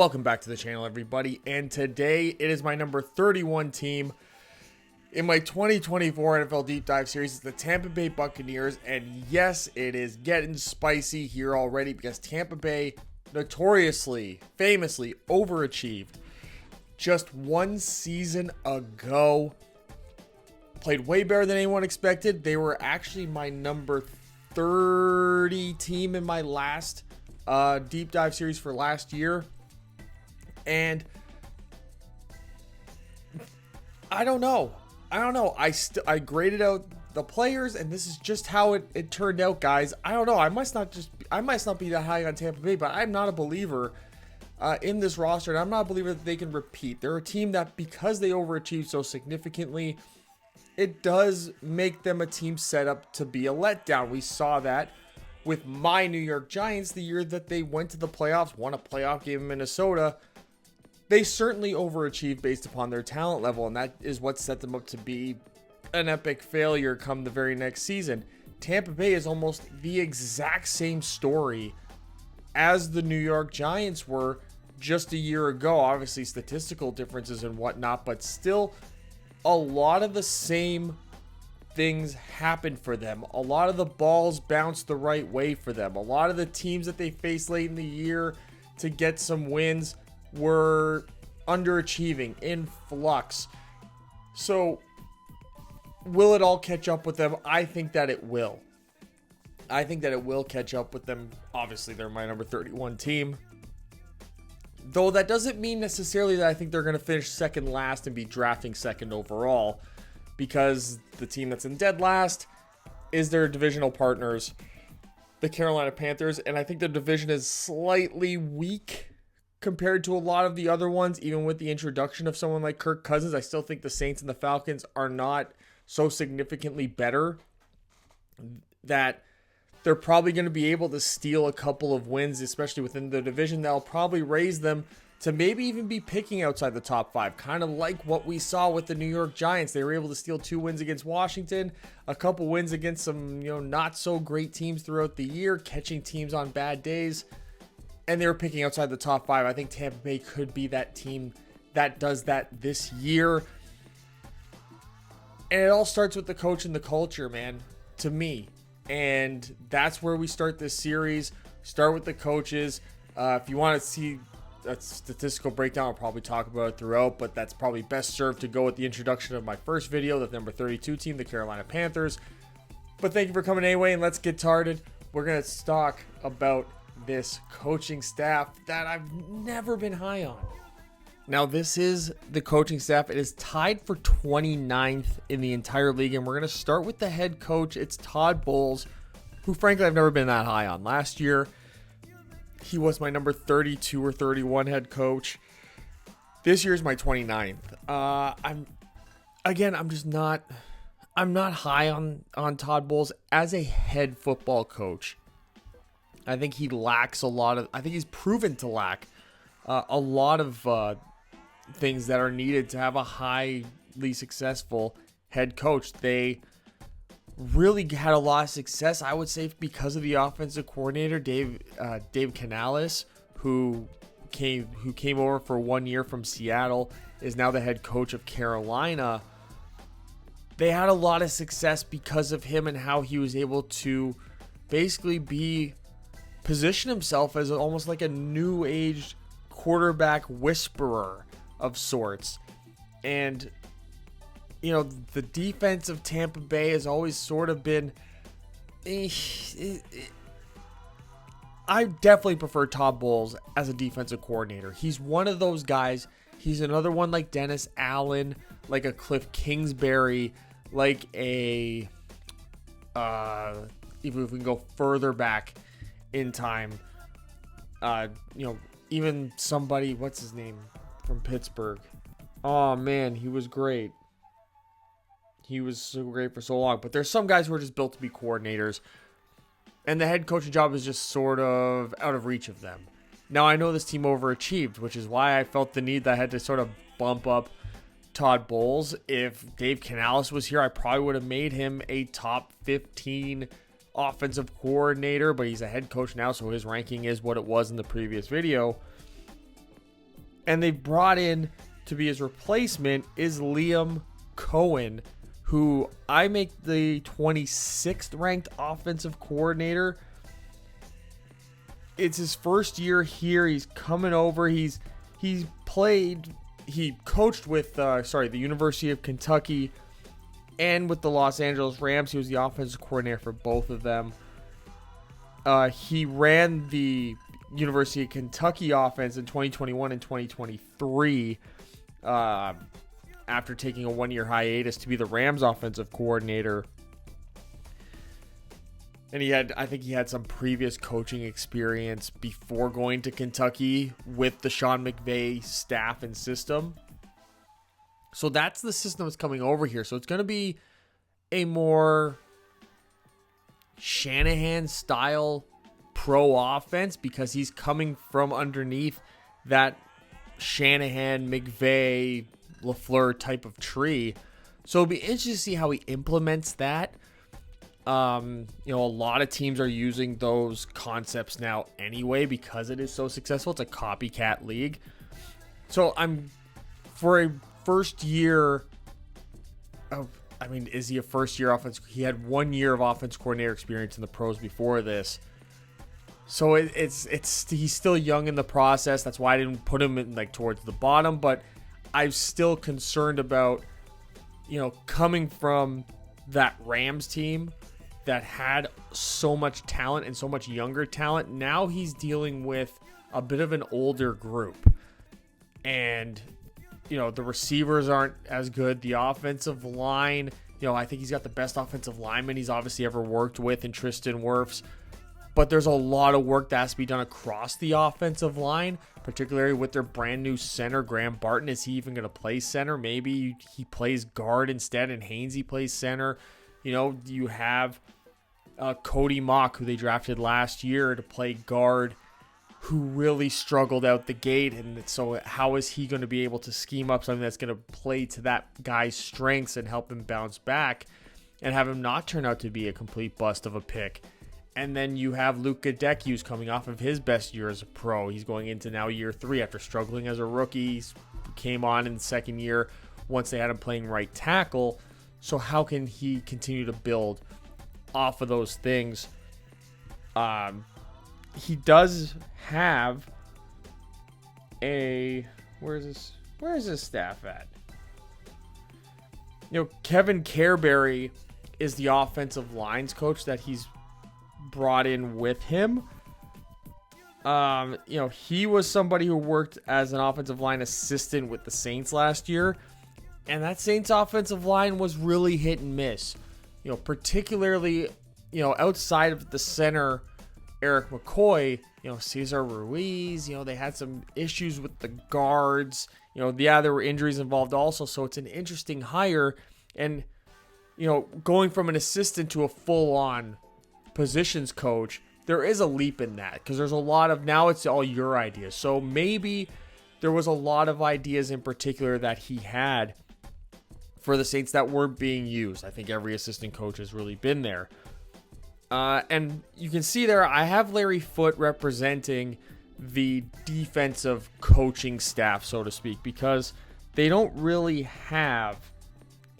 Welcome back to the channel, everybody, and today it is my number 31 team in my 2024 NFL Deep Dive Series. It's the Tampa Bay Buccaneers, and yes, it is getting spicy here already because Tampa Bay notoriously, famously overachieved just one season ago. Played way better than anyone expected. They were actually my number 30 team in my last Deep Dive Series for last year. And I don't know. I graded out the players, and this is just how it turned out, guys. I don't know. I must not be that high on Tampa Bay, but I'm not a believer in this roster, and I'm not a believer that they can repeat. They're a team that, because they overachieved so significantly, it does make them a team set up to be a letdown. We saw that with my New York Giants the year that they went to the playoffs, won a playoff game in Minnesota. They certainly overachieved based upon their talent level, and that is what set them up to be an epic failure come the very next season. Tampa Bay is almost the exact same story as the New York Giants were just a year ago. Obviously, statistical differences and whatnot, but still a lot of the same things happened for them. A lot of the balls bounced the right way for them. A lot of the teams that they faced late in the year to get some wins were underachieving, in flux. So will it all catch up with them? I think that it will. I think that it will catch up with them. Obviously, they're my number 31 team. Though that doesn't mean necessarily that I think they're going to finish second last and be drafting second overall, because the team that's in dead last is their divisional partners, the Carolina Panthers, and I think the division is slightly weak compared to a lot of the other ones. Even with the introduction of someone like Kirk Cousins, I still think the Saints and the Falcons are not so significantly better that they're probably going to be able to steal a couple of wins, especially within the division. That'll probably raise them to maybe even be picking outside the top five, kind of like what we saw with the New York Giants. They were able to steal 2 wins against Washington, a couple wins against some, not so great teams throughout the year, catching teams on bad days, and they were picking outside the top 5. I think Tampa Bay could be that team that does that this year. And it all starts with the coach and the culture, man, to me. And that's where we start this series. Start with the coaches. If you want to see a statistical breakdown, I'll probably talk about it throughout, but that's probably best served to go with the introduction of my first video, the number 32 team, the Carolina Panthers. But thank you for coming anyway, and let's get started. We're going to talk about this coaching staff that I've never been high on. Now, this is the coaching staff. It is tied for 29th in the entire league, and we're going to start with the head coach. It's Todd Bowles, who frankly I've never been that high on. Last year, he was my number 32 or 31 head coach. This year is my 29th. I'm not high on Todd Bowles as a head football coach. I think he lacks I think he's proven to lack a lot of things that are needed to have a highly successful head coach. They really had a lot of success, I would say, because of the offensive coordinator, Dave Canales, who came over for 1 year from Seattle, is now the head coach of Carolina. They had a lot of success because of him and how he was able to basically position himself as almost like a new age quarterback whisperer of sorts. And the defense of Tampa Bay has always sort of been I definitely prefer Todd Bowles as a defensive coordinator. He's one of those guys. He's another one like Dennis Allen, like a Cliff Kingsbury, like a even if we can go further back in time, even somebody, what's his name, from Pittsburgh. Oh man, he was great. He was so great for so long. But there's some guys who are just built to be coordinators, and the head coaching job is just sort of out of reach of them. Now, I know this team overachieved, which is why I felt the need that I had to sort of bump up Todd Bowles. If Dave Canales was here, I probably would have made him a top 15 offensive coordinator, but he's a head coach now, so his ranking is what it was in the previous video. And they brought in to be his replacement is Liam Cohen, who I make the 26th ranked offensive coordinator. It's his first year here. He's coming over. He coached with the University of Kentucky and with the Los Angeles Rams. He was the offensive coordinator for both of them. He ran the University of Kentucky offense in 2021 and 2023 after taking a one-year hiatus to be the Rams offensive coordinator. And I think he had some previous coaching experience before going to Kentucky with the Sean McVay staff and system. So that's the system that's coming over here. So it's going to be a more Shanahan-style pro offense because he's coming from underneath that Shanahan, McVay, LaFleur type of tree. So it'll be interesting to see how he implements that. A lot of teams are using those concepts now anyway because it is so successful. It's a copycat league. So for a first year is he a first year offense? He had 1 year of offense coordinator experience in the pros before this. So he's still young in the process. That's why I didn't put him in towards the bottom, but I'm still concerned about, coming from that Rams team that had so much talent and so much younger talent. Now he's dealing with a bit of an older group. And, the receivers aren't as good. The offensive line, I think he's got the best offensive lineman he's obviously ever worked with in Tristan Wirfs. But there's a lot of work that has to be done across the offensive line, particularly with their brand new center, Graham Barton. Is he even going to play center? Maybe he plays guard instead and Hainsey plays center. You have Cody Mock, who they drafted last year to play guard, who really struggled out the gate. And so how is he going to be able to scheme up something that's going to play to that guy's strengths and help him bounce back and have him not turn out to be a complete bust of a pick? And then you have Luke Gadecki, who's coming off of his best year as a pro. He's going into now year 3 after struggling as a rookie. He came on in the second year once they had him playing right tackle. So how can he continue to build off of those things? He does have where is his staff at? Kevin Careberry is the offensive lines coach that he's brought in with him. He was somebody who worked as an offensive line assistant with the Saints last year, and that Saints offensive line was really hit and miss. Particularly, outside of the center, Eric McCoy, Cesar Ruiz, they had some issues with the guards. There were injuries involved also, so it's an interesting hire. And, going from an assistant to a full-on positions coach, there is a leap in that because there's a lot of, now it's all your ideas. So maybe there was a lot of ideas in particular that he had for the Saints that weren't being used. I think every assistant coach has really been there. And you can see there, I have Larry Foote representing the defensive coaching staff, so to speak, because they don't really have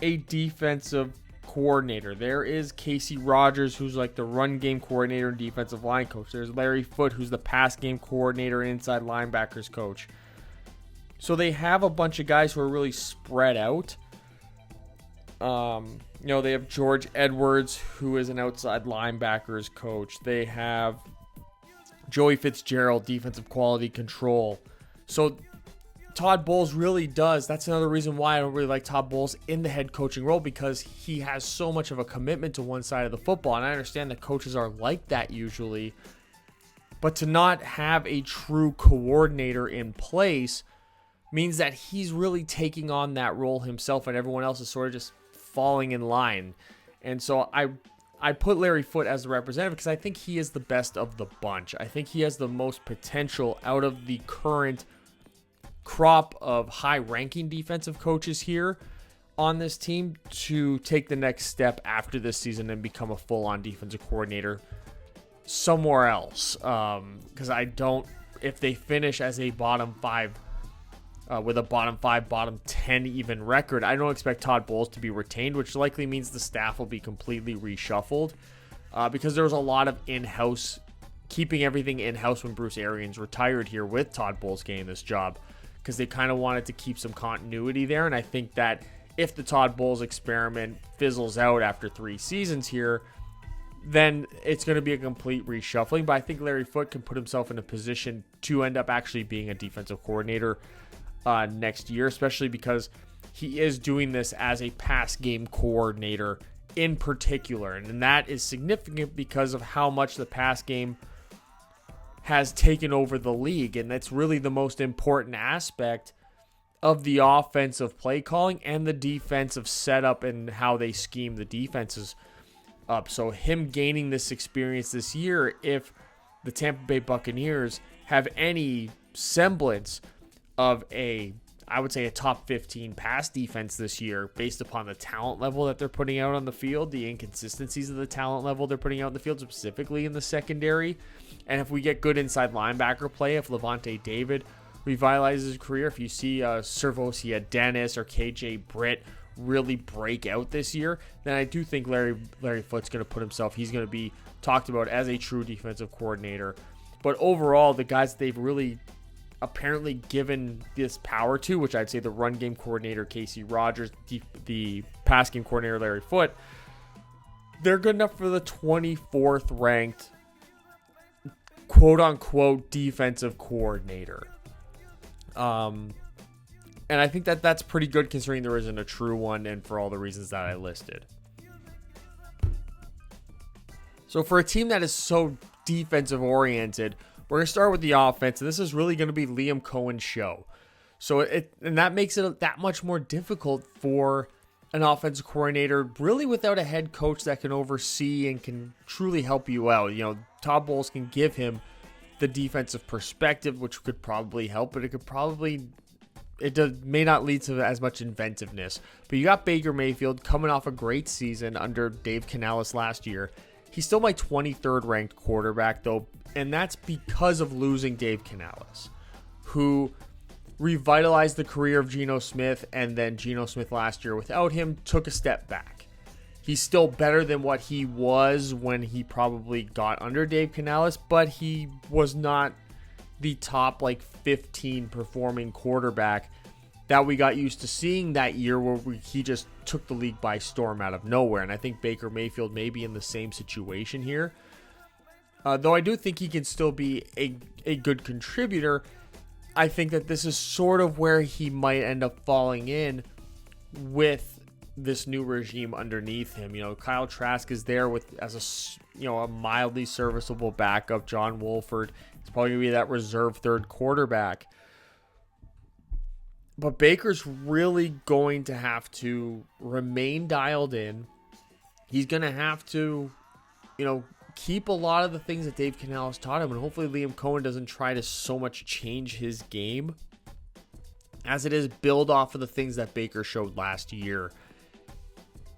a defensive coordinator. There is Casey Rogers, who's like the run game coordinator and defensive line coach. There's Larry Foote, who's the pass game coordinator and inside linebackers coach. So they have a bunch of guys who are really spread out. They have George Edwards, who is an outside linebackers coach. They have Joey Fitzgerald, defensive quality control. So Todd Bowles really does. That's another reason why I don't really like Todd Bowles in the head coaching role, because he has so much of a commitment to one side of the football. And I understand that coaches are like that usually. But to not have a true coordinator in place means that he's really taking on that role himself and everyone else is sort of just falling in line. And so I put Larry Foote as the representative because I think he is the best of the bunch. I think he has the most potential out of the current crop of high-ranking defensive coaches here on this team to take the next step after this season and become a full-on defensive coordinator somewhere else. Because if they finish as a bottom 5 with a bottom 5, bottom 10 even record. I don't expect Todd Bowles to be retained, which likely means the staff will be completely reshuffled because there was a lot of in-house, keeping everything in-house when Bruce Arians retired here with Todd Bowles getting this job, because they kind of wanted to keep some continuity there. And I think that if the Todd Bowles experiment fizzles out after 3 seasons here, then it's going to be a complete reshuffling. But I think Larry Foote can put himself in a position to end up actually being a defensive coordinator next year, especially because he is doing this as a pass game coordinator in particular. And that is significant because of how much the pass game has taken over the league. And that's really the most important aspect of the offensive play calling and the defensive setup and how they scheme the defenses up. So him gaining this experience this year, if the Tampa Bay Buccaneers have any semblance of I would say a top 15 pass defense this year, based upon the talent level that they're putting out on the field, the inconsistencies of the talent level they're putting out in the field, specifically in the secondary. And if we get good inside linebacker play, if Levante David revitalizes his career, if you see Servosia Dennis or KJ Britt really break out this year, then I do think Larry Foote's going to put himself, he's going to be talked about as a true defensive coordinator. But overall, the guys that they've really apparently given this power to, which I'd say the run game coordinator Casey Rogers, the pass game coordinator Larry Foote, they're good enough for the 24th ranked quote unquote defensive coordinator. And I think that that's pretty good considering there isn't a true one, and for all the reasons that I listed. So for a team that is so defensive oriented, we're going to start with the offense, and this is really going to be Liam Cohen's show. So and that makes it that much more difficult for an offensive coordinator, really without a head coach that can oversee and can truly help you out. You know, Todd Bowles can give him the defensive perspective, which could probably help, but may not lead to as much inventiveness. But you got Baker Mayfield coming off a great season under Dave Canales last year. He's still my 23rd ranked quarterback, though, and that's because of losing Dave Canales, who revitalized the career of Geno Smith, and then Geno Smith last year without him took a step back. He's still better than what he was when he probably got under Dave Canales, but he was not the top 15 performing quarterback that we got used to seeing that year, where he just took the league by storm out of nowhere. And I think Baker Mayfield may be in the same situation here. Though I do think he can still be a good contributor, I think that this is sort of where he might end up falling in with this new regime underneath him. You know, Kyle Trask is there as a mildly serviceable backup. John Wolford is probably going to be that reserve third quarterback. But Baker's really going to have to remain dialed in. He's going to have to, keep a lot of the things that Dave Canales taught him. And hopefully Liam Cohen doesn't try to so much change his game, as it is build off of the things that Baker showed last year.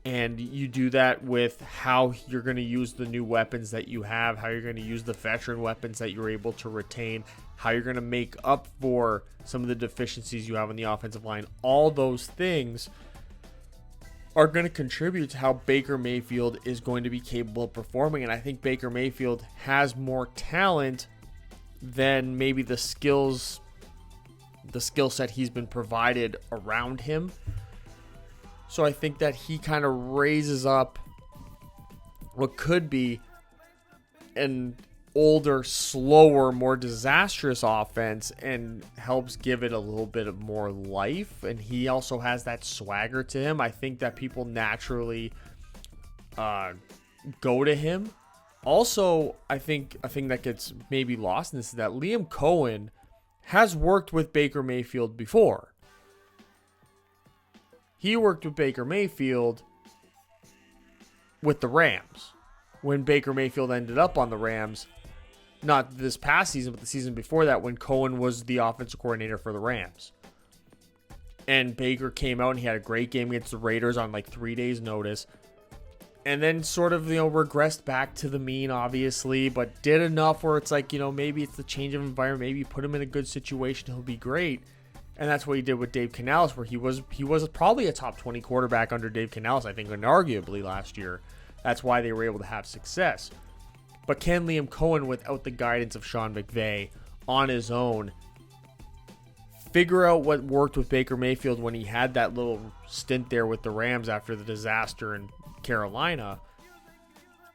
And you do that with how you're going to use the new weapons that you have, how you're going to use the veteran weapons that you're able to retain, how you're going to make up for some of the deficiencies you have on the offensive line. All those things are going to contribute to how Baker Mayfield is going to be capable of performing. And I think Baker Mayfield has more talent than maybe the skill set he's been provided around him. So I think that he kind of raises up what could be an older, slower, more disastrous offense and helps give it a little bit of more life. And he also has that swagger to him. I think that people naturally go to him. Also, I think a thing that gets maybe lost in this is that Liam Cohen has worked with Baker Mayfield before. He worked with Baker Mayfield with the Rams when Baker Mayfield ended up on the Rams. Not this past season, but the season before that, when Cohen was the offensive coordinator for the Rams. And Baker came out and he had a great game against the Raiders on 3 days' notice. And then sort of, regressed back to the mean, obviously, but did enough where it's maybe it's the change of environment. Maybe put him in a good situation, he'll be great. And that's what he did with Dave Canales, where he was probably a top 20 quarterback under Dave Canales, I think, inarguably last year. That's why they were able to have success. But can Liam Cohen, without the guidance of Sean McVay, on his own, figure out what worked with Baker Mayfield when he had that little stint there with the Rams after the disaster in Carolina,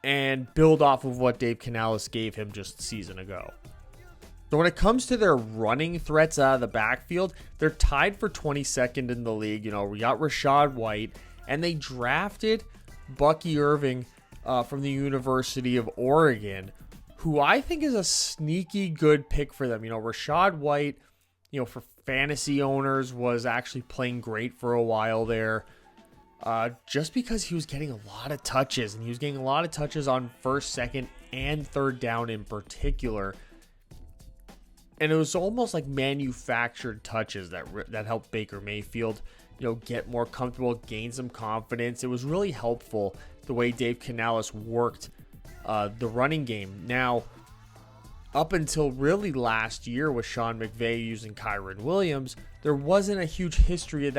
and build off of what Dave Canales gave him just a season ago? So when it comes to their running threats out of the backfield, they're tied for 22nd in the league. You know, we got Rachaad White, and they drafted Bucky Irving from the University of Oregon, who I think is a sneaky good pick for them. You know, Rachaad White, you know, for fantasy owners, was actually playing great for a while there, just because he was getting a lot of touches, and he was getting a lot of touches on first, second, and third down in particular. And it was almost like manufactured touches that helped Baker Mayfield, you know, get more comfortable, gain some confidence. It was really helpful the way Dave Canales worked the running game. Now, up until really last year with Sean McVay using Kyren Williams, there wasn't a huge history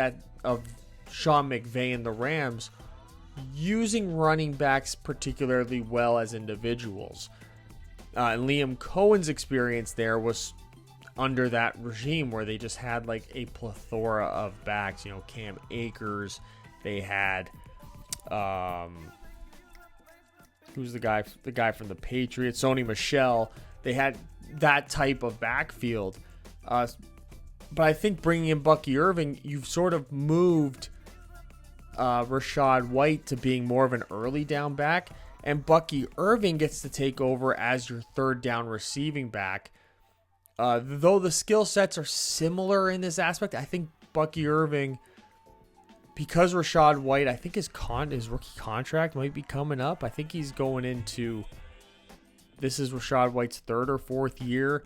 of Sean McVay and the Rams using running backs particularly well as individuals. And Liam Cohen's experience there was under that regime where they just had like a plethora of backs. You know, Cam Akers, they had who's the guy from the Patriots, Sony Michel. They had that type of backfield. But I think bringing in Bucky Irving, you've sort of moved Rachaad White to being more of an early down back, and Bucky Irving gets to take over as your third down receiving back. Though the skill sets are similar in this aspect, I think Bucky Irving, because Rachaad White, I think his rookie contract might be coming up. I think he's going into, this is Rachaad White's third or fourth year.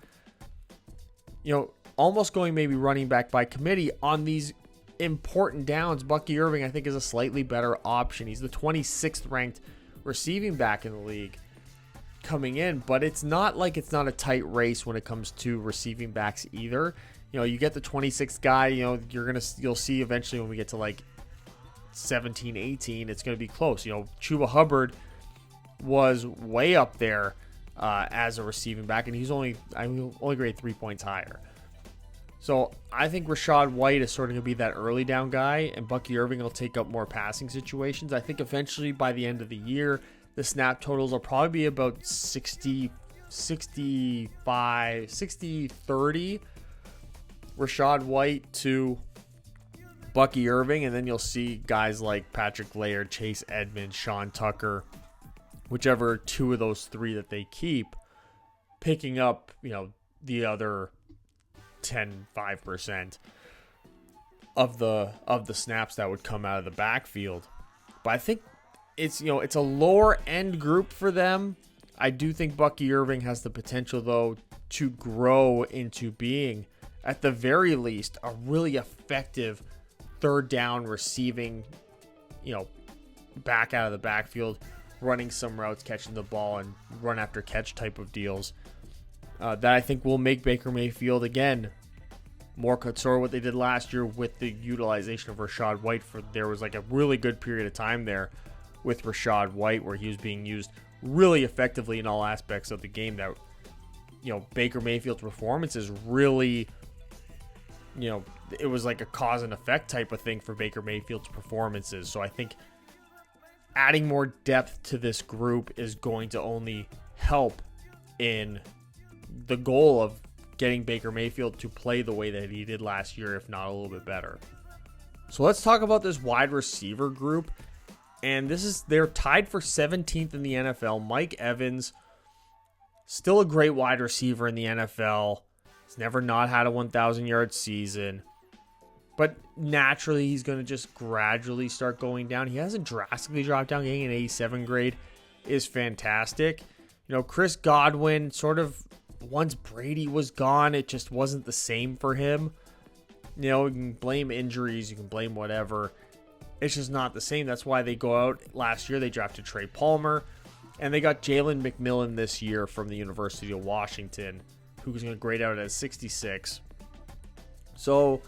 You know, almost going maybe running back by committee on these important downs. Bucky Irving, I think, is a slightly better option. He's the 26th ranked receiving back in the league coming in, but it's not like it's not a tight race when it comes to receiving backs either. You know, you get the 26th guy, you know, you'll see eventually when we get to like 17, 18, it's going to be close. You know, Chuba Hubbard was way up there as a receiving back, and he's only graded 3 points higher. So I think Rachaad White is sort of going to be that early down guy, and Bucky Irving will take up more passing situations. I think eventually by the end of the year, the snap totals will probably be about 60, 65, 60, 30. Rachaad White to Bucky Irving, and then you'll see guys like Patrick Laird, Chase Edmonds, Sean Tucker, whichever two of those three that they keep, picking up, you know, the other 5% of the snaps that would come out of the backfield. But I think it's a lower end group for them. I do think Bucky Irving has the potential, though, to grow into being, at the very least, a really effective third down receiving, you know, back out of the backfield, running some routes, catching the ball, and run after catch type of deals. That I think will make Baker Mayfield, again, more sort of what they did last year with the utilization of Rachaad White. There was like a really good period of time there with Rachaad White where he was being used really effectively in all aspects of the game. That, you know, Baker Mayfield's performance is really, you know, it was like a cause and effect type of thing for Baker Mayfield's performances. So I think adding more depth to this group is going to only help in the goal of getting Baker Mayfield to play the way that he did last year, if not a little bit better. So let's talk about this wide receiver group. And they're tied for 17th in the NFL. Mike Evans, still a great wide receiver in the NFL. He's never not had a 1,000-yard season. But naturally, he's going to just gradually start going down. He hasn't drastically dropped down. Getting an 87 grade is fantastic. You know, Chris Godwin, sort of, once Brady was gone, it just wasn't the same for him. You know, you can blame injuries, you can blame whatever. It's just not the same. That's why they go out last year. They drafted Trey Palmer, and they got Jalen McMillan this year from the University of Washington, who's going to grade out at 66. So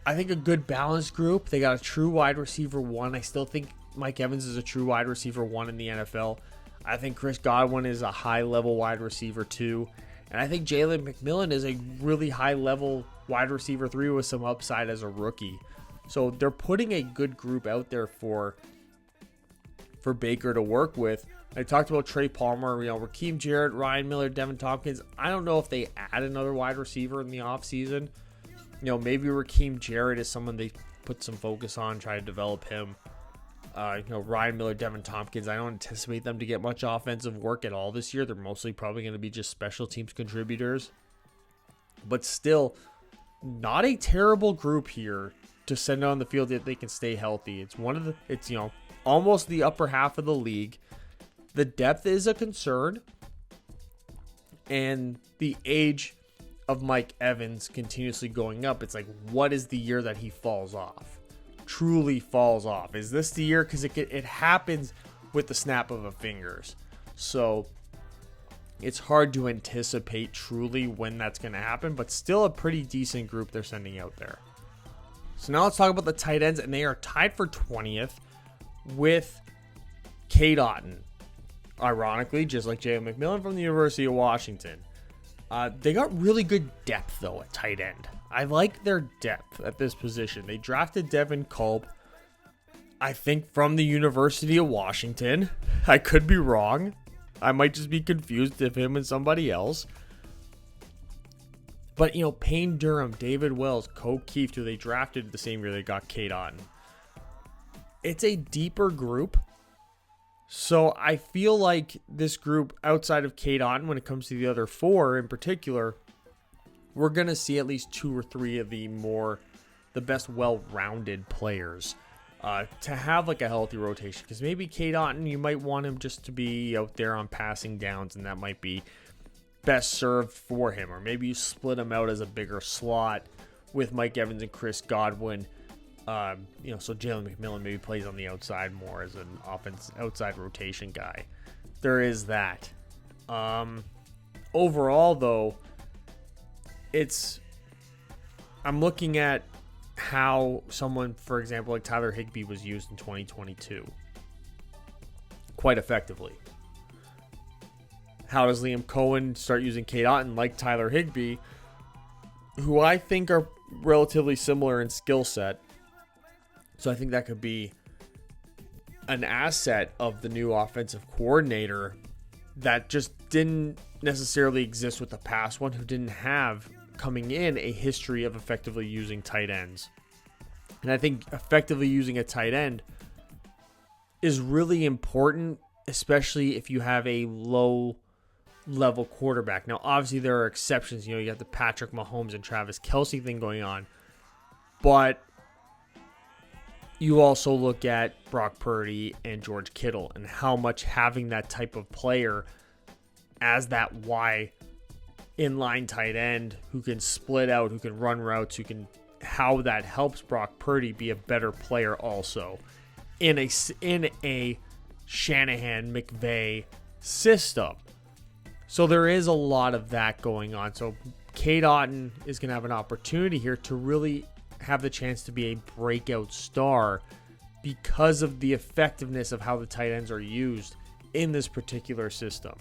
I think a good balanced group. They got a true wide receiver one. I still think Mike Evans is a true wide receiver one in the NFL. I think Chris Godwin is a high-level wide receiver two. And I think Jalen McMillan is a really high-level wide receiver three with some upside as a rookie. So they're putting a good group out there for Baker to work with. I talked about Trey Palmer, Rakeem Jarrett, Ryan Miller, Devin Tompkins. I don't know if they add another wide receiver in the offseason. Maybe Rakeem Jarrett is someone they put some focus on, try to develop him. Ryan Miller, Devin Tompkins, I don't anticipate them to get much offensive work at all this year. They're mostly probably going to be just special teams contributors. But still, not a terrible group here to send on the field that they can stay healthy. It's almost the upper half of the league. The depth is a concern. And the age of Mike Evans continuously going up. It's like, what is the year that he falls off? Truly falls off. Is this the year? Because it happens with the snap of a fingers. So it's hard to anticipate truly when that's going to happen, but still a pretty decent group they're sending out there. So now let's talk about the tight ends, and they are tied for 20th with Cade Otton. Ironically, just like Jalen McMillan from the University of Washington. They got really good depth, though, at tight end. I like their depth at this position. They drafted Devin Culp, I think, from the University of Washington. I could be wrong. I might just be confused if him and somebody else. But, Payne Durham, David Wells, Coke Keefe, who they drafted the same year they got Cade Otton. It's a deeper group. So I feel like this group, outside of Cade Otton, when it comes to the other four in particular, we're going to see at least two or three of the best well-rounded players to have like a healthy rotation. Because maybe Cade Otton, you might want him just to be out there on passing downs, and that might be best served for him. Or maybe you split him out as a bigger slot with Mike Evans and Chris Godwin. So Jalen McMillan maybe plays on the outside more as an offense outside rotation guy. There is that. Overall, though, I'm looking at how someone, for example, like Tyler Higbee was used in 2022 quite effectively. How does Liam Cohen start using Cade Otton like Tyler Higbee, who I think are relatively similar in skill set? So I think that could be an asset of the new offensive coordinator that just didn't necessarily exist with the past one, who didn't have coming in a history of effectively using tight ends. And I think effectively using a tight end is really important, especially if you have a low level quarterback. Now, obviously there are exceptions. You got the Patrick Mahomes and Travis Kelce thing going on, but you also look at Brock Purdy and George Kittle and how much having that type of player as that Y inline tight end who can split out, who can run routes, how that helps Brock Purdy be a better player also in a Shanahan McVay system. So there is a lot of that going on. So Cade Otton is going to have an opportunity here to really have the chance to be a breakout star because of the effectiveness of how the tight ends are used in this particular system.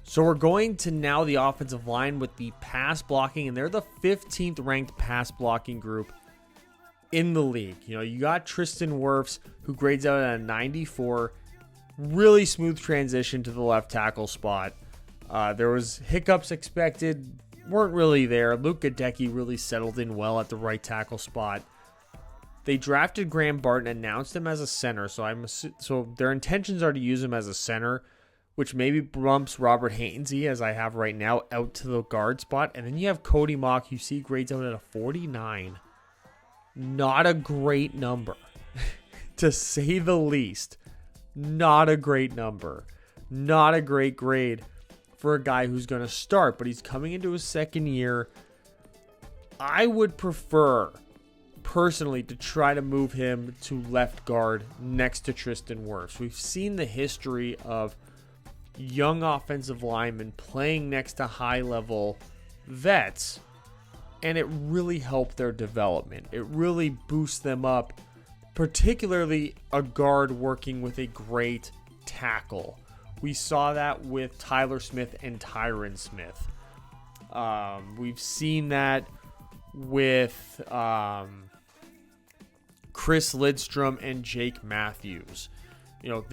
So we're going to now the offensive line with the pass blocking, and they're the 15th ranked pass blocking group in the league. You got Tristan Wirfs, who grades out at a 94. Really smooth transition to the left tackle spot. There was hiccups expected, weren't really there. Luke Gadecki really settled in well at the right tackle spot. They drafted Graham Barton, announced him as a center, so their intentions are to use him as a center, which maybe bumps Robert Hainsey, as I have right now, out to the guard spot. And then you have Cody Mock, you see grades out at a 49. Not a great number, to say the least. Not a great number. Not a great grade for a guy who's going to start, but he's coming into his second year. I would prefer, personally, to try to move him to left guard next to Tristan Wirfs. We've seen the history of young offensive linemen playing next to high-level vets and it really helped their development. It really boosts them up, particularly a guard working with a great tackle. We saw that with Tyler Smith and Tyron Smith. We've seen that with Chris Lidstrom and Jake Matthews. You know,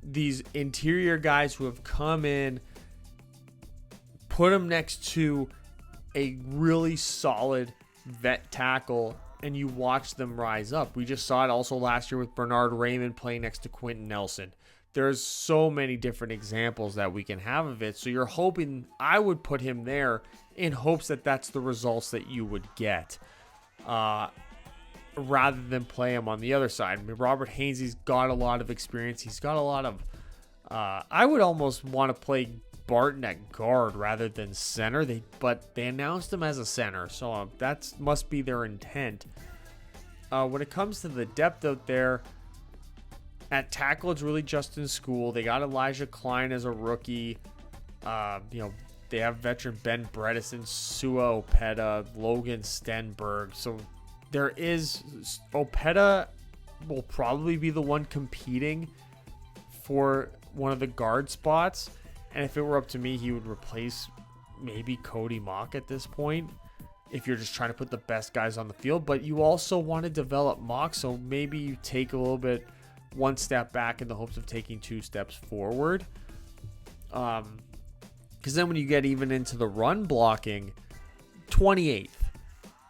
these interior guys who have come in, put them next to a really solid vet tackle, and you watch them rise up. We just saw it also last year with Bernard Raymond playing next to Quentin Nelson. There's so many different examples that we can have of it. So you're hoping, I would put him there in hopes that that's the results that you would get, rather than play him on the other side. I mean, Robert Hainsey's got a lot of experience. He's got a lot of, I would almost want to play Barton at guard rather than center. But they announced him as a center, so that must be their intent. When it comes to the depth out there, at tackle, it's really Justin School. They got Elijah Klein as a rookie. They have veteran Ben Bredesen, Sua Opeta, Logan Stenberg. So there is, Opeta will probably be the one competing for one of the guard spots. And if it were up to me, he would replace maybe Cody Mock at this point, if you're just trying to put the best guys on the field. But you also want to develop Mock, so maybe you take a little bit one step back in the hopes of taking 2 steps forward. Because then when you get even into the run blocking, 28th,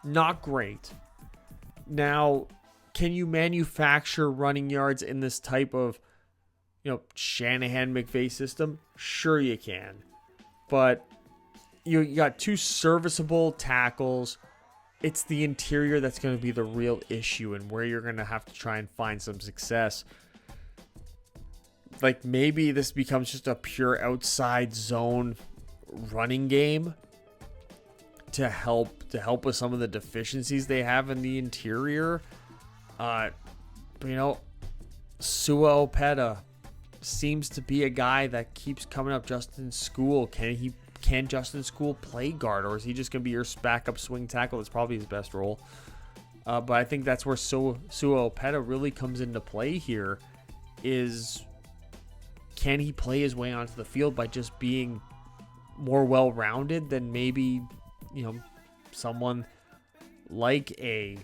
not great. Now, can you manufacture running yards in this type of, Shanahan McVay system? Sure you can. But you got 2 serviceable tackles. It's the interior that's going to be the real issue and where you're going to have to try and find some success. Like, maybe this becomes just a pure outside zone running game to help with some of the deficiencies they have in the interior. But Sua Opeta seems to be a guy that keeps coming up. Justin School, can Justin School play guard, or is he just going to be your backup swing tackle? That's probably his best role. But I think that's where Sua Opeta really comes into play here, is can he play his way onto the field by just being more well-rounded than maybe, someone like a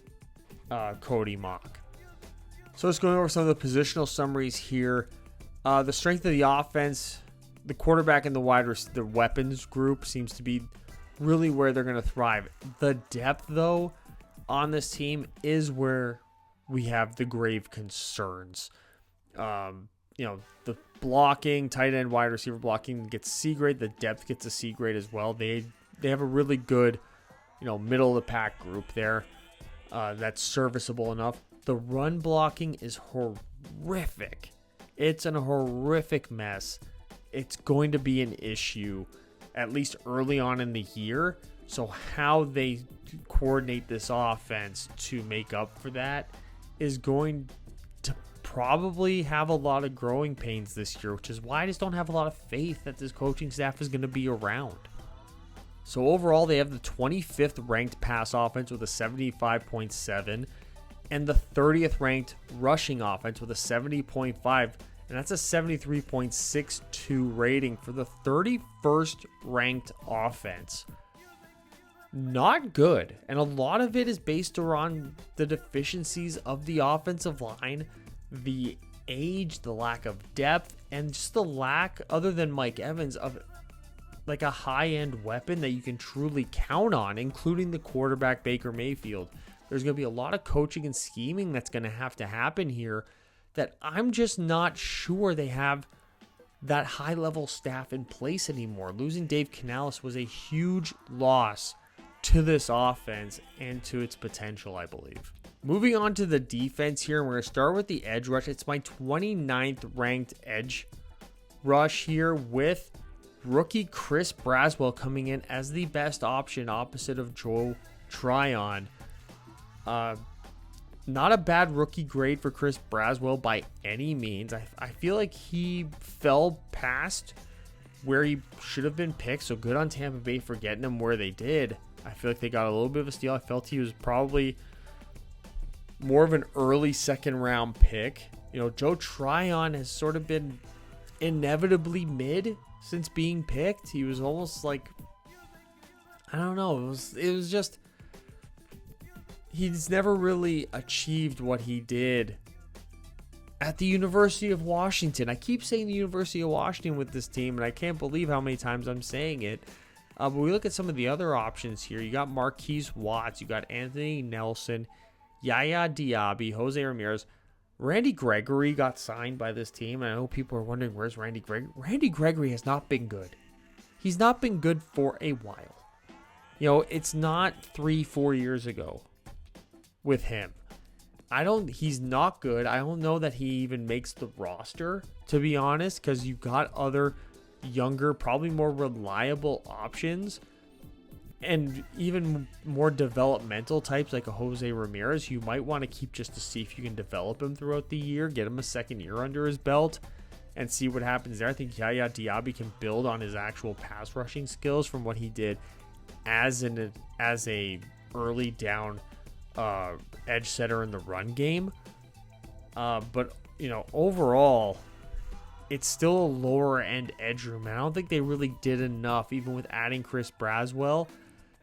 Cody Mock. So let's go over some of the positional summaries here. The strength of the offense, the quarterback and the weapons group seems to be really where they're going to thrive. The depth, though, on this team is where we have the grave concerns. The blocking, tight end, wide receiver blocking gets C grade. The depth gets a C grade as well. They have a really good, middle of the pack group there. That's serviceable enough. The run blocking is horrific. It's an horrific mess. It's going to be an issue, at least early on in the year. So how they coordinate this offense to make up for that is going to probably have a lot of growing pains this year, which is why I just don't have a lot of faith that this coaching staff is going to be around. So overall, they have the 25th ranked pass offense with a 75.7 and the 30th ranked rushing offense with a 70.5. And that's a 73.62 rating for the 31st ranked offense. Not good. And a lot of it is based around the deficiencies of the offensive line, the age, the lack of depth, and just the lack, other than Mike Evans, of like a high-end weapon that you can truly count on, including the quarterback Baker Mayfield. There's going to be a lot of coaching and scheming that's going to have to happen here that I'm just not sure they have that high-level staff in place anymore. Losing Dave Canales was a huge loss to this offense and to its potential, I believe. Moving on to the defense here, and we're going to start with the edge rush. It's my 29th ranked edge rush here, with rookie Chris Braswell coming in as the best option opposite of Joe Tryon. Not a bad rookie grade for Chris Braswell by any means. I feel like he fell past where he should have been picked, so good on Tampa Bay for getting him where they did. I feel like they got a little bit of a steal. I felt he was probably more of an early second round pick. Joe Tryon has sort of been inevitably mid since being picked. He was almost like, I don't know. It was just, he's never really achieved what he did at the University of Washington. I keep saying the University of Washington with this team, and I can't believe how many times I'm saying it. But we look at some of the other options here. You got Marquise Watts. You got Anthony Nelson, Yaya Diaby, Jose Ramirez. Randy Gregory got signed by this team, and I know people are wondering, where's Randy Gregory? Randy Gregory has not been good. He's not been good for a while. It's not 3-4 years ago with him. He's not good. I don't know that he even makes the roster, to be honest, because you've got other younger, probably more reliable options, and even more developmental types like a Jose Ramirez, you might want to keep just to see if you can develop him throughout the year, get him a second year under his belt, and see what happens there. I think Yaya Diaby can build on his actual pass rushing skills from what he did as a early down edge setter in the run game. But overall, it's still a lower end edge room. And I don't think they really did enough, even with adding Chris Braswell,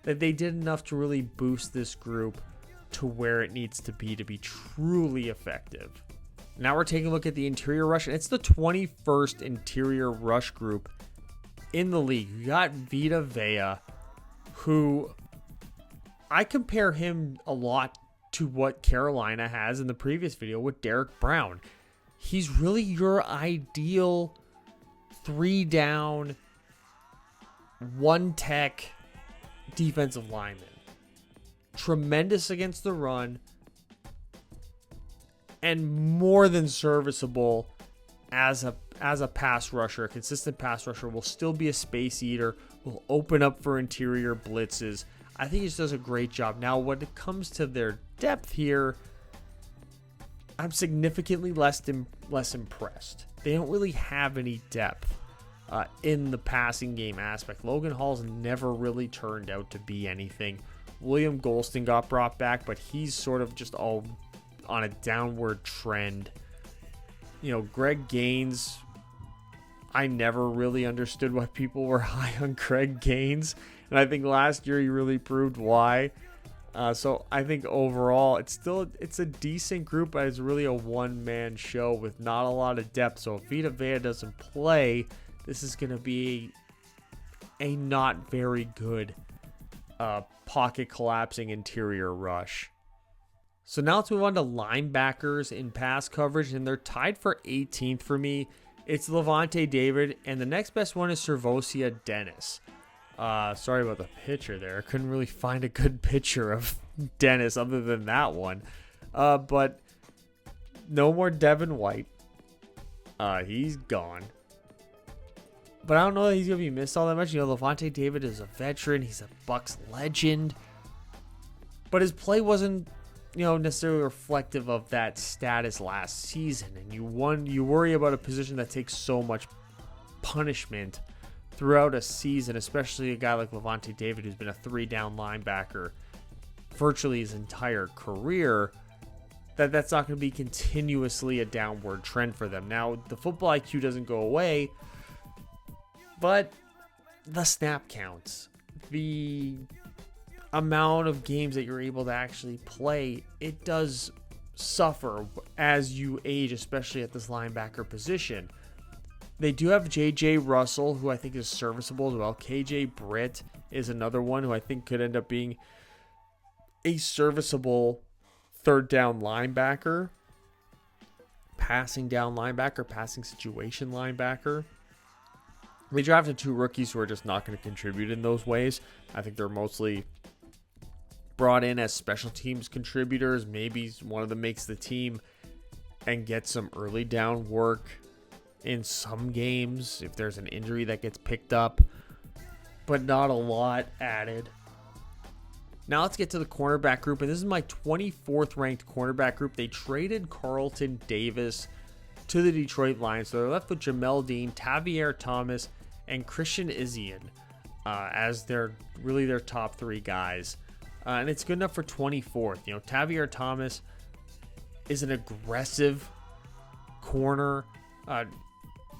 that they did enough to really boost this group to where it needs to be truly effective. Now we're taking a look at the interior rush, and it's the 21st interior rush group in the league. You got Vita Vea, who I compare him a lot to what Carolina has in the previous video with Derek Brown. He's really your ideal 3-down, 1-tech defensive lineman. Tremendous against the run and more than serviceable as a pass rusher. A consistent pass rusher, will still be a space eater, will open up for interior blitzes. I think he just does a great job. Now, when it comes to their depth here, I'm significantly less impressed. They don't really have any depth in the passing game aspect. Logan Hall's never really turned out to be anything. William Golston got brought back, but he's sort of just all on a downward trend. Greg Gaines, I never really understood why people were high on Greg Gaines, and I think last year he really proved why. So I think overall it's a decent group, but it's really a one-man show with not a lot of depth. So if Vita Vea doesn't play, this is going to be a not very good pocket collapsing interior rush. So now let's move on to linebackers in pass coverage, and they're tied for 18th for me. It's Levante David, and the next best one is Servosia Dennis. Sorry about the picture there. I couldn't really find a good picture of Dennis other than that one. But no more Devin White. He's gone. But I don't know that he's going to be missed all that much. Levante David is a veteran. He's a Bucs legend. But his play wasn't, necessarily reflective of that status last season. And you worry about a position that takes so much punishment throughout a season, especially a guy like Levante David, who's been a 3-down linebacker virtually his entire career, that's not going to be continuously a downward trend for them. Now, the football IQ doesn't go away, but the snap counts, the amount of games that you're able to actually play, it does suffer as you age, especially at this linebacker position. They do have J.J. Russell, who I think is serviceable as well. K.J. Britt is another one who I think could end up being a serviceable 3rd-down linebacker, passing down linebacker, passing situation linebacker. They drafted 2 rookies who are just not going to contribute in those ways. I think they're mostly brought in as special teams contributors. Maybe one of them makes the team and gets some early down work in some games if there's an injury that gets picked up, but not a lot added. Now let's get to the cornerback group, and this is my 24th ranked cornerback group. They traded Carlton Davis to the Detroit Lions, so they're left with Jamel Dean, Tavier Thomas, and Christian Izien. as their top three guys. And it's good enough for 24th. Tavier Thomas is an aggressive corner.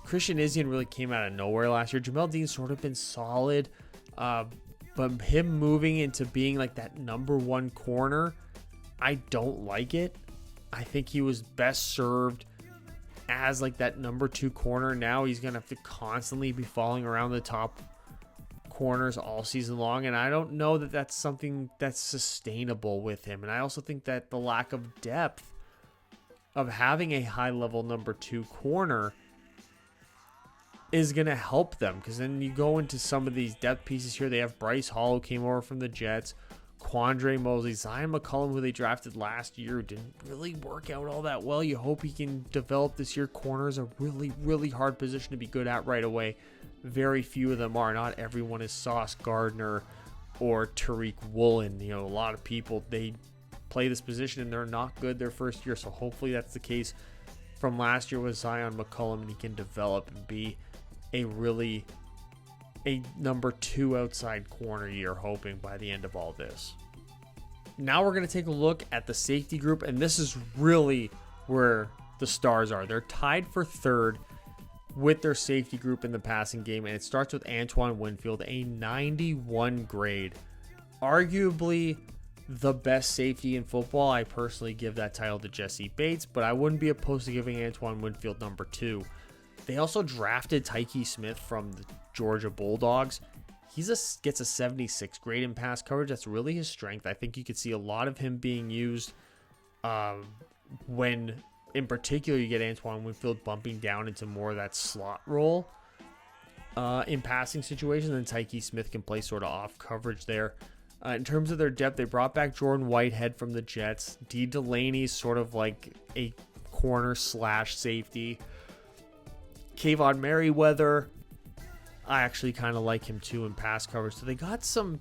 Christian Izien really came out of nowhere last year. Jamel Dean's sort of been solid. But him moving into being like that number one corner, I don't like it. I think he was best served as like that number two corner. Now he's going to have to constantly be falling around the top corners all season long. And I don't know that that's something that's sustainable with him. And I also think that the lack of depth of having a high level number two corner is going to help them, because then you go into some of these depth pieces here. They have Bryce Hall, who came over from the Jets, Quandre Mosley, Zion McCollum, who they drafted last year, didn't really work out all that well. You hope he can develop this year. Corner is a really, really hard position to be good at right away. Very few of them are. Not everyone is Sauce Gardner or Tariq Woolen. A lot of people, they play this position and they're not good their first year. So hopefully that's the case from last year with Zion McCollum, and he can develop and be a number two outside corner, you're hoping, by the end of all this. Now we're going to take a look at the safety group, and this is really where the stars are. They're tied for third with their safety group in the passing game, and it starts with Antoine Winfield, a 91 grade. Arguably the best safety in football. I personally give that title to Jesse Bates, but I wouldn't be opposed to giving Antoine Winfield number two. They also drafted Tyke Smith from the Georgia Bulldogs. He gets a 76 grade in pass coverage. That's really his strength. I think you could see a lot of him being used when, in particular, you get Antoine Winfield bumping down into more of that slot role in passing situations. And Tyke Smith can play sort of off coverage there. In terms of their depth, they brought back Jordan Whitehead from the Jets. D. Delaney's sort of like a corner / safety. Kayvon Merriweather, I actually kind of like him too in pass coverage. So they got some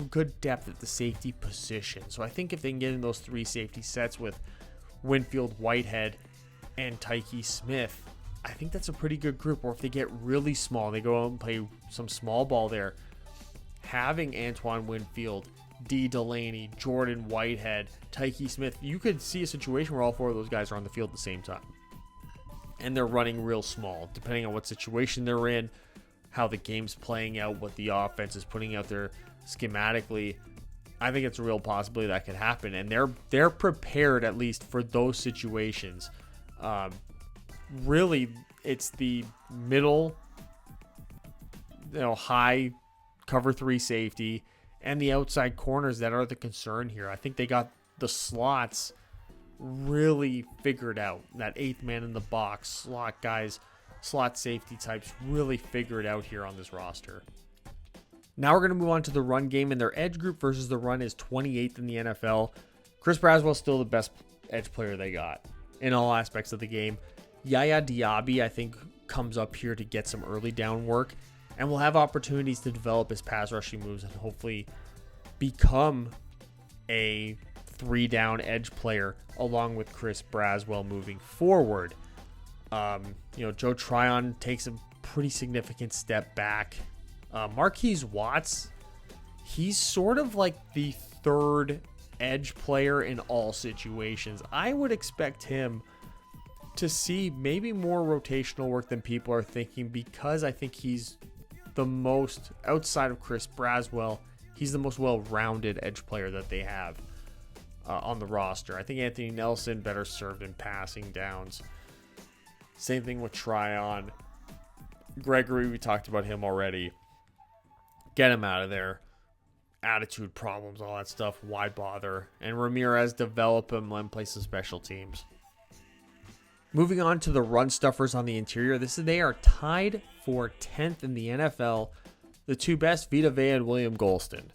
good depth at the safety position. So I think if they can get in those three safety sets with Winfield, Whitehead, and Tyke Smith, I think that's a pretty good group. Or if they get really small, they go out and play some small ball there, having Antoine Winfield, D. Delaney, Jordan Whitehead, Tyke Smith, you could see a situation where all four of those guys are on the field at the same time. And they're running real small, depending on what situation they're in, how the game's playing out, what the offense is putting out there schematically. I think it's a real possibility that could happen, and they're prepared at least for those situations. Really, it's the middle, high cover three safety and the outside corners that are the concern here. I think they got the slots really figured out. That eighth man in the box, slot guys, slot safety types really figured out here on this roster. Now we're going to move on to the run game, and their edge group versus the run is 28th in the NFL. Chris Braswell's still the best edge player they got in all aspects of the game. Yaya Diaby, I think, comes up here to get some early down work and will have opportunities to develop his pass rushing moves and hopefully become a 3-down edge player along with Chris Braswell moving forward. Joe Tryon takes a pretty significant step back. Marquise Watts, he's sort of like the third edge player in all situations. I would expect him to see maybe more rotational work than people are thinking, because I think he's the most, outside of Chris Braswell, he's the most well-rounded edge player that they have on the roster. I think Anthony Nelson better served in passing downs. Same thing with Tryon. Gregory, we talked about him already. Get him out of there. Attitude problems, all that stuff. Why bother? And Ramirez, develop him, let him play some special teams. Moving on to the run stuffers on the interior. They are tied for 10th in the NFL. The two best, Vita Vea and William Golston.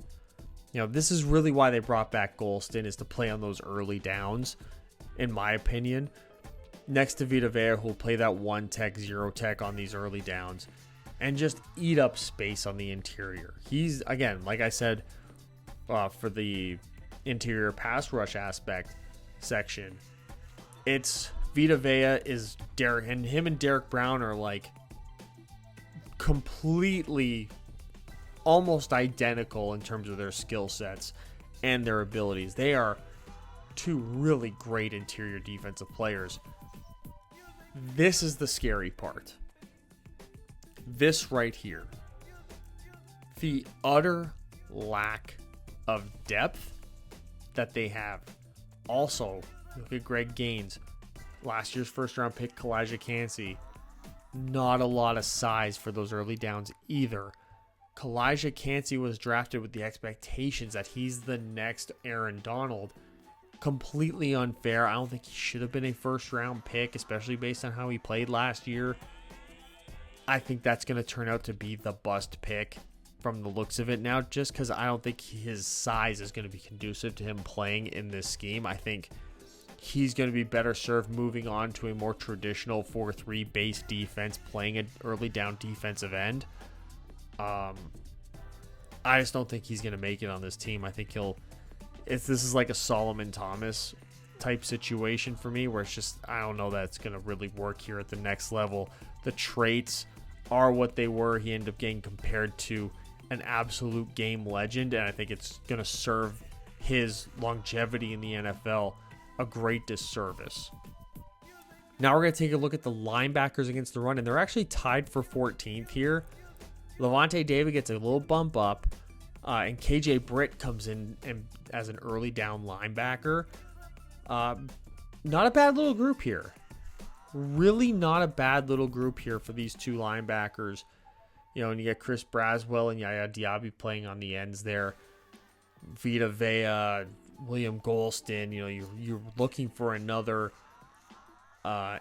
This is really why they brought back Golston, is to play on those early downs, in my opinion. Next to Vita Vea, who'll play that 1-tech, 0-tech on these early downs and just eat up space on the interior. He's, again, like I said, for the interior pass rush aspect section, it's Vita Vea is Derek, and him and Derek Brown are like completely almost identical in terms of their skill sets and their abilities. They are two really great interior defensive players. This is the scary part. This right here. The utter lack of depth that they have. Also, look at Greg Gaines. Last year's first round pick, Kalijah Cansey. Not a lot of size for those early downs either. Kalijah Cansey was drafted with the expectations that he's the next Aaron Donald. Completely unfair. I don't think he should have been a first round pick, especially based on how he played last year. I think that's going to turn out to be the bust pick from the looks of it now, just because I don't think his size is going to be conducive to him playing in this scheme. I think he's going to be better served moving on to a more traditional 4-3 base defense, playing an early down defensive end. I just don't think he's going to make it on this team. I think this is like a Solomon Thomas type situation for me, where it's just, I don't know that it's going to really work here at the next level. The traits are what they were. He ended up getting compared to an absolute game legend, and I think it's going to serve his longevity in the NFL a great disservice. Now we're going to take a look at the linebackers against the run, and they're actually tied for 14th here. Levante David gets a little bump up, and KJ Britt comes in and as an early down linebacker. Not a bad little group here. Really not a bad little group here for these two linebackers. You know, and you get Chris Braswell and Yaya Diaby playing on the ends there. Vita Vea, William Golston. You know, you're looking for another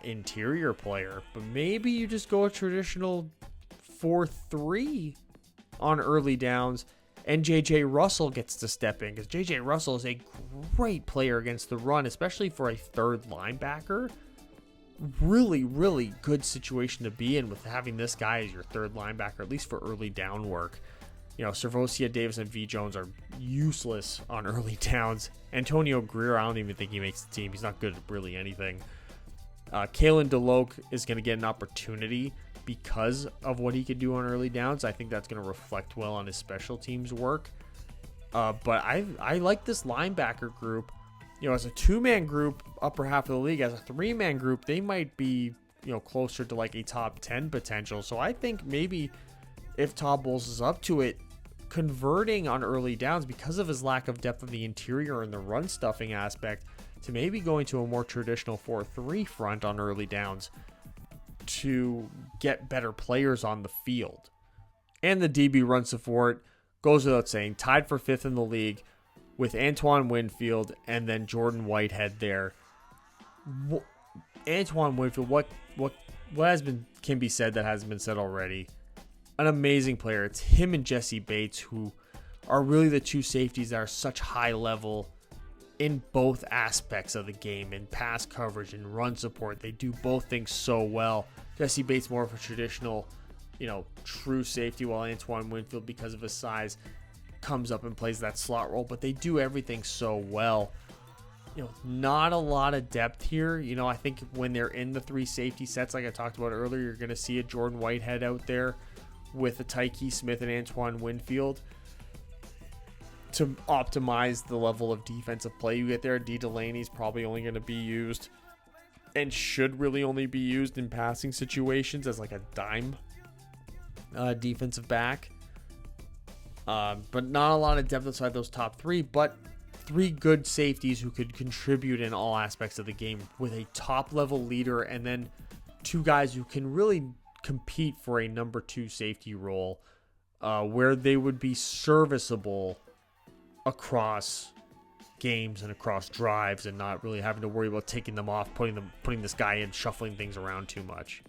interior player, but maybe you just go a traditional 4-3 on early downs, and J.J. Russell gets to step in, because J.J. Russell is a great player against the run, especially for a third linebacker. Really, really good situation to be in with having this guy as your third linebacker, at least for early down work. You know, Servosia, Davis, and V. Jones are useless on early downs. Antonio Greer, I don't even think he makes the team. He's not good at really anything. Kalen DeLoach is going to get an opportunity because of what he could do on early downs. I think that's going to reflect well on his special teams work. But I like this linebacker group. You know, as a two-man group, upper half of the league. As a three-man group, they might be, you know, closer to like a top 10 potential. So I think maybe if Todd Bowles is up to it, converting on early downs because of his lack of depth of the interior and the run stuffing aspect, to maybe going to a more traditional 4-3 front on early downs to get better players on the field. And the DB run support goes without saying, tied for 5th in the league, with Antoine Winfield and then Jordan Whitehead there. Antoine Winfield, what can be said that hasn't been said already? An amazing player. It's him and Jesse Bates who are really the two safeties that are such high level in both aspects of the game, in pass coverage and run support. They do both things so well. Jesse Bates more of a traditional, you know, true safety, while Antoine Winfield, because of his size, comes up and plays that slot role, but they do everything so well. You know, not a lot of depth here. You know, I think when they're in the three safety sets, like I talked about earlier, you're going to see a Jordan Whitehead out there with a Tyke Smith and Antoine Winfield to optimize the level of defensive play you get there. D. Delaney's probably only going to be used, and should really only be used in passing situations, as like a dime defensive back. But not a lot of depth outside those top three, but three good safeties who could contribute in all aspects of the game, with a top level leader and then two guys who can really compete for a number 2 safety role, where they would be serviceable across games and across drives, and not really having to worry about taking them off, putting this guy in, shuffling things around too much.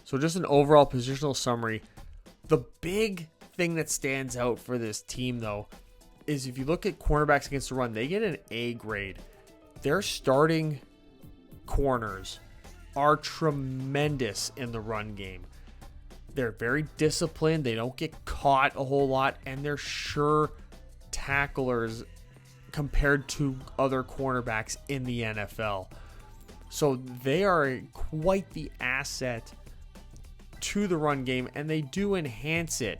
So just an overall positional summary. The big thing that stands out for this team, though, is if you look at cornerbacks against the run, they get an A grade. Their starting corners are tremendous in the run game. They're very disciplined. They don't get caught a whole lot, and they're sure tacklers compared to other cornerbacks in the NFL. So they are quite the asset to the run game, and they do enhance it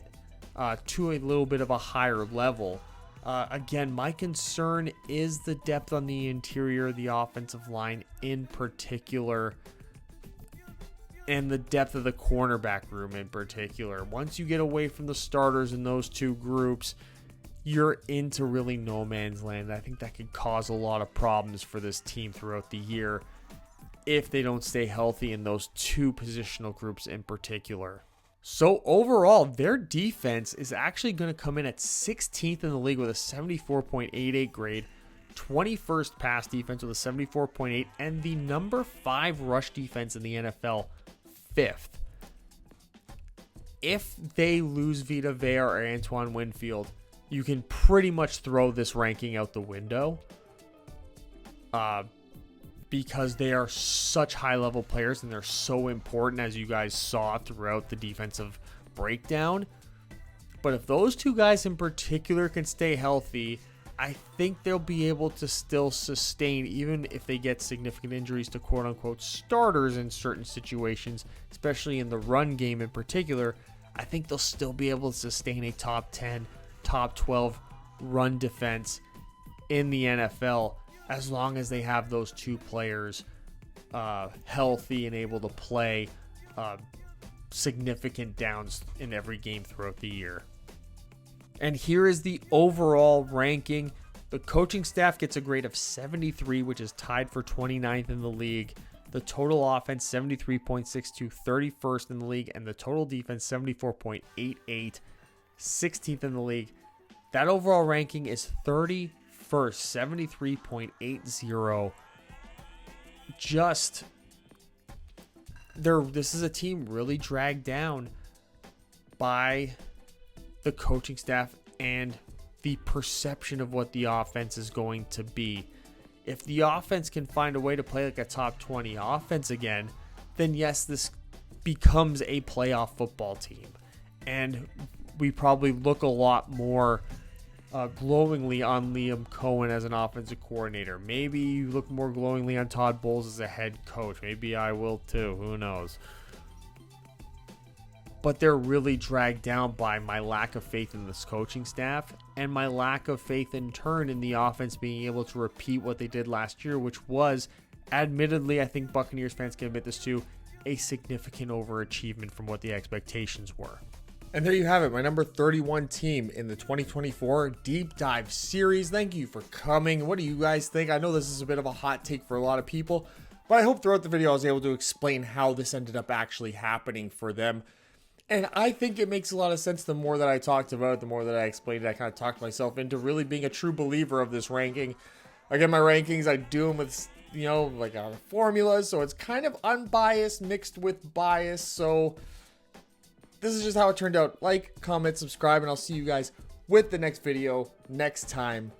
to a little bit of a higher level. Again, my concern is the depth on the interior, the offensive line in particular, and the depth of the cornerback room in particular. Once you get away from the starters in those two groups, you're into really no man's land. I think that could cause a lot of problems for this team throughout the year if they don't stay healthy in those two positional groups in particular. So overall, their defense is actually going to come in at 16th in the league with a 74.88 grade, 21st pass defense with a 74.8, and the number 5 rush defense in the NFL, 5th. If they lose Vita Vea or Antoine Winfield, you can pretty much throw this ranking out the window because they are such high-level players and they're so important, as you guys saw throughout the defensive breakdown. But if those two guys in particular can stay healthy, I think they'll be able to still sustain, even if they get significant injuries to quote-unquote starters in certain situations, especially in the run game in particular. I think they'll still be able to sustain a top 10, top 12 run defense in the NFL as long as they have those two players healthy and able to play significant downs in every game throughout the year. And here is the overall ranking. The coaching staff gets a grade of 73, which is tied for 29th in the league. The total offense, 73.62, 31st in the league. And the total defense, 74.88, 16th in the league. That overall ranking is 31st, 73.80. This is a team really dragged down by the coaching staff and the perception of what the offense is going to be. If the offense can find a way to play like a top 20 offense again, then yes, this becomes a playoff football team. And we probably look a lot more glowingly on Liam Cohen as an offensive coordinator. Maybe you look more glowingly on Todd Bowles as a head coach. Maybe I will too. Who knows? But they're really dragged down by my lack of faith in this coaching staff and my lack of faith in turn in the offense being able to repeat what they did last year, which was, admittedly, I think Buccaneers fans can admit this too, a significant overachievement from what the expectations were. And there you have it, my number 31 team in the 2024 Deep Dive Series. Thank you for coming. What do you guys think? I know this is a bit of a hot take for a lot of people, but I hope throughout the video I was able to explain how this ended up actually happening for them. And I think it makes a lot of sense the more that I talked about it, the more that I explained it. I kind of talked myself into really being a true believer of this ranking. Again, my rankings, I do them with, like formulas, so it's kind of unbiased mixed with bias. So this is just how it turned out. Like, comment, subscribe, and I'll see you guys with the next video next time.